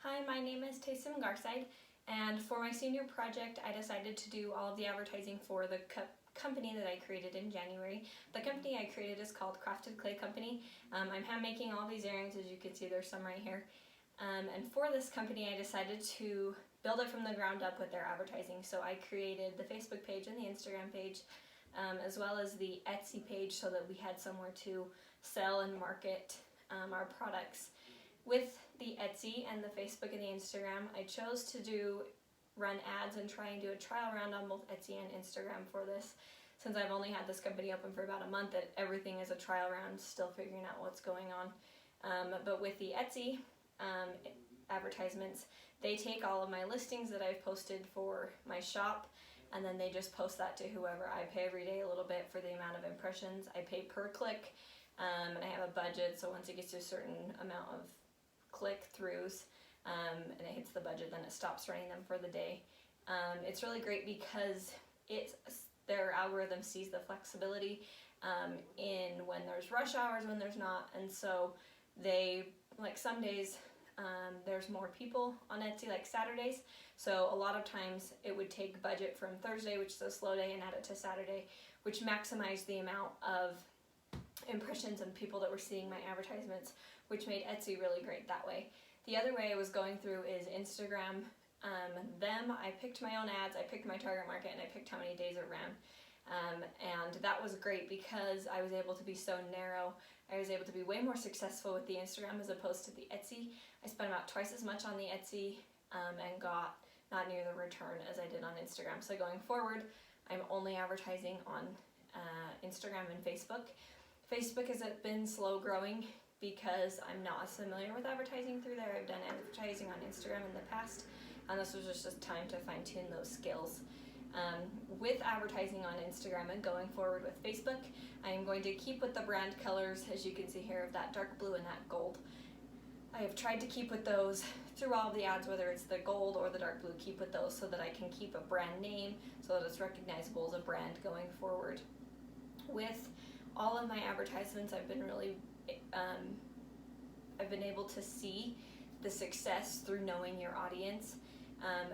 Hi, my name is Taysom Garside, and for my senior project, I decided to do all of the advertising for the company that I created in January. The company I created is called Crafted Clay Company. I'm hand making all these earrings, as you can see, there's some right here. And for this company, I decided to build it from the ground up with their advertising. So I created the Facebook page and the Instagram page, as well as the Etsy page, so that we had somewhere to sell and market our products. With the Etsy and the Facebook and the Instagram, I chose to run ads and try and do a trial run on both Etsy and Instagram for this. Since I've only had this company open for about a month, that everything is a trial round, still figuring out what's going on. But with the Etsy advertisements, they take all of my listings that I've posted for my shop, and then they just post that to whoever. I pay every day a little bit for the amount of impressions. I pay per click, and I have a budget, so once it gets to a certain amount of click-throughs and it hits the budget, then it stops running them for the day. It's really great because their algorithm sees the flexibility in when there's rush hours, when there's not, and so they, like some days there's more people on Etsy, like Saturdays, so a lot of times it would take budget from Thursday, which is a slow day, and add it to Saturday, which maximized the amount of impressions and people that were seeing my advertisements, which made Etsy really great that way. The other way I was going through is Instagram. I picked my own ads, I picked my target market, and I picked how many days it ran. And that was great because I was able to be so narrow. I was able to be way more successful with the Instagram as opposed to the Etsy. I spent about twice as much on the Etsy and got not near the return as I did on Instagram. So going forward, I'm only advertising on Instagram and Facebook. Facebook has been slow growing because I'm not as familiar with advertising through there. I've done advertising on Instagram in the past, and this was just time to fine-tune those skills. With advertising on Instagram and going forward with Facebook, I am going to keep with the brand colors, as you can see here, of that dark blue and that gold. I have tried to keep with those through all of the ads, whether it's the gold or the dark blue, keep with those so that I can keep a brand name so that it's recognizable as a brand going forward. With all of my advertisements, I've been able to see the success through knowing your audience.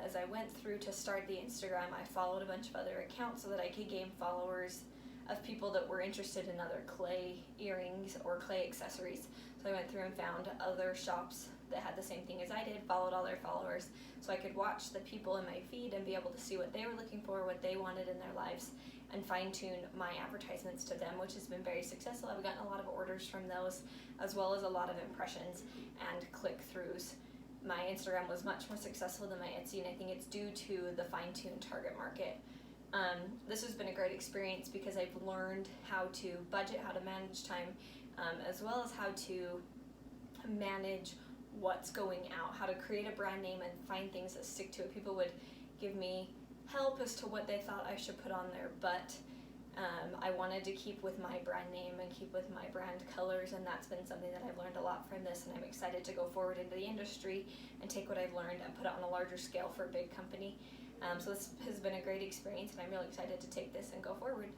As I went through to start the Instagram, I followed a bunch of other accounts so that I could gain followers of people that were interested in other clay earrings or clay accessories. So I went through and found other shops that had the same thing as I did, followed all their followers, so I could watch the people in my feed and be able to see what they were looking for, what they wanted in their lives, and fine-tune my advertisements to them, which has been very successful. I've gotten a lot of orders from those, as well as a lot of impressions and click-throughs. My Instagram was much more successful than my Etsy, and I think it's due to the fine-tuned target market. This has been a great experience because I've learned how to budget, how to manage time, as well as how to manage what's going out, how to create a brand name and find things that stick to it. People would give me help as to what they thought I should put on there, but I wanted to keep with my brand name and keep with my brand colors, and that's been something that I've learned a lot from this, and I'm excited to go forward into the industry and take what I've learned and put it on a larger scale for a big company. So this has been a great experience, and I'm really excited to take this and go forward.